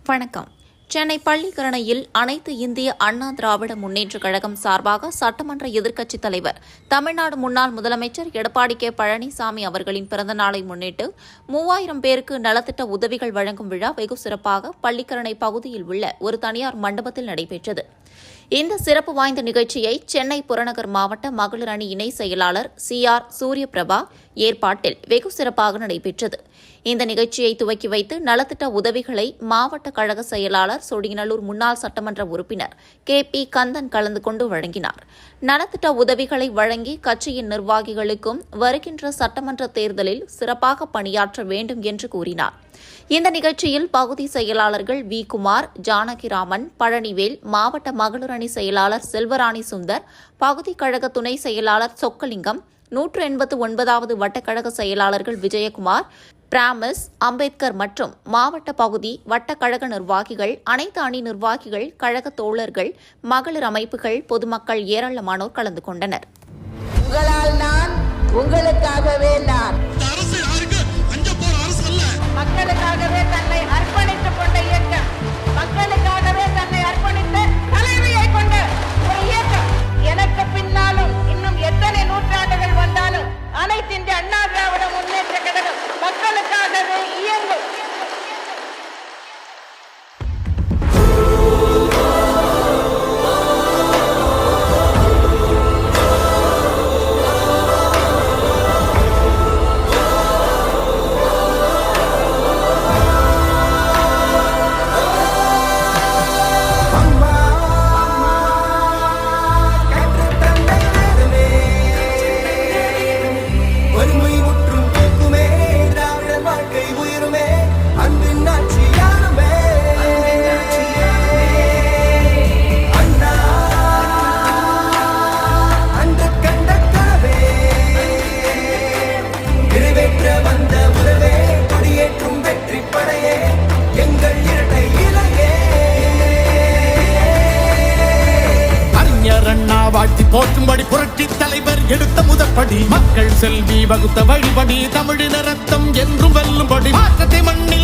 வணக்கம். சென்னை பள்ளிக்கரணையில் அனைத்து இந்திய அண்ணா திராவிட முன்னேற்றக் கழகம் சார்பாக சட்டமன்ற எதிர்க்கட்சித் தலைவர் தமிழ்நாடு முன்னாள் முதலமைச்சர் எடப்பாடி கே பழனிசாமி அவர்களின் பிறந்தநாளை முன்னிட்டு 3000 பேருக்கு நலத்திட்ட உதவிகள் வழங்கும் விழா வெகு சிறப்பாக பள்ளிக்கரணை பகுதியில் உள்ள ஒரு தனியார் மண்டபத்தில் நடைபெற்றது. இந்த சிறப்பு வாய்ந்த நிகழ்ச்சியை சென்னை புறநகர் மாவட்ட மகளிர் அணி இணை செயலாளர் CR சூரியபிரபா ஏற்பாட்டில் வெகு சிறப்பாக நடைபெற்றது. இந்த நிகழ்ச்சியை துவக்கி வைத்து நலத்திட்ட உதவிகளை மாவட்ட கழக செயலாளர் சொடியநல்லூர் முன்னாள் சட்டமன்ற உறுப்பினர் KP கந்தன் கலந்து கொண்டு வழங்கினார். நலத்திட்ட உதவிகளை வழங்கி கட்சியின் நிர்வாகிகளுக்கும் வருகின்ற சட்டமன்ற தேர்தலில் சிறப்பாக பணியாற்ற வேண்டும் என்று கூறினார். இந்த நிகழ்ச்சியில் பகுதி செயலாளர்கள் V. குமார், ஜானகிராமன், பழனிவேல், மாவட்ட மகளிர் அணி செயலாளர் செல்வராணி சுந்தர், பகுதி கழக துணை செயலாளர் சொக்கலிங்கம், 189வது வட்டக்கழக செயலாளர்கள் விஜயகுமார், பிராமிஸ், அம்பேத்கர் மற்றும் மாவட்ட பகுதி வட்டக்கழக நிர்வாகிகள், அனைத்து அணி நிர்வாகிகள், கழக தோழர்கள், மகளிர் அமைப்புகள், பொதுமக்கள் ஏராளமானோர் கலந்து கொண்டனர். உங்களால் நான், உங்களுக்காகவே நான், மக்களுக்காகவே தன்னை அர்ப்பணித்துக் கொண்ட இயக்கம், மக்களுக்காகவே தன்னை அர்ப்பணித்த தலைமையை கொண்ட ஒரு இயக்கம். எனக்கு பின்னாலும் இன்னும் எத்தனை நூற்றாண்டுகள் வந்தாலும் அனைத்து இந்திய அண்ணா திராவிட முன்னேற்ற கழகம் மக்களுக்காகவே இயங்கும். வாழ்த்தி போற்றும்படி புரட்சி தலைவர் எடுத்த முதற்படி, மக்கள் செல்வி வகுத்த வழிபடி, தமிழின ரத்தம் என்றும் வெல்லும்படி, மாற்றத்தை மண்ணி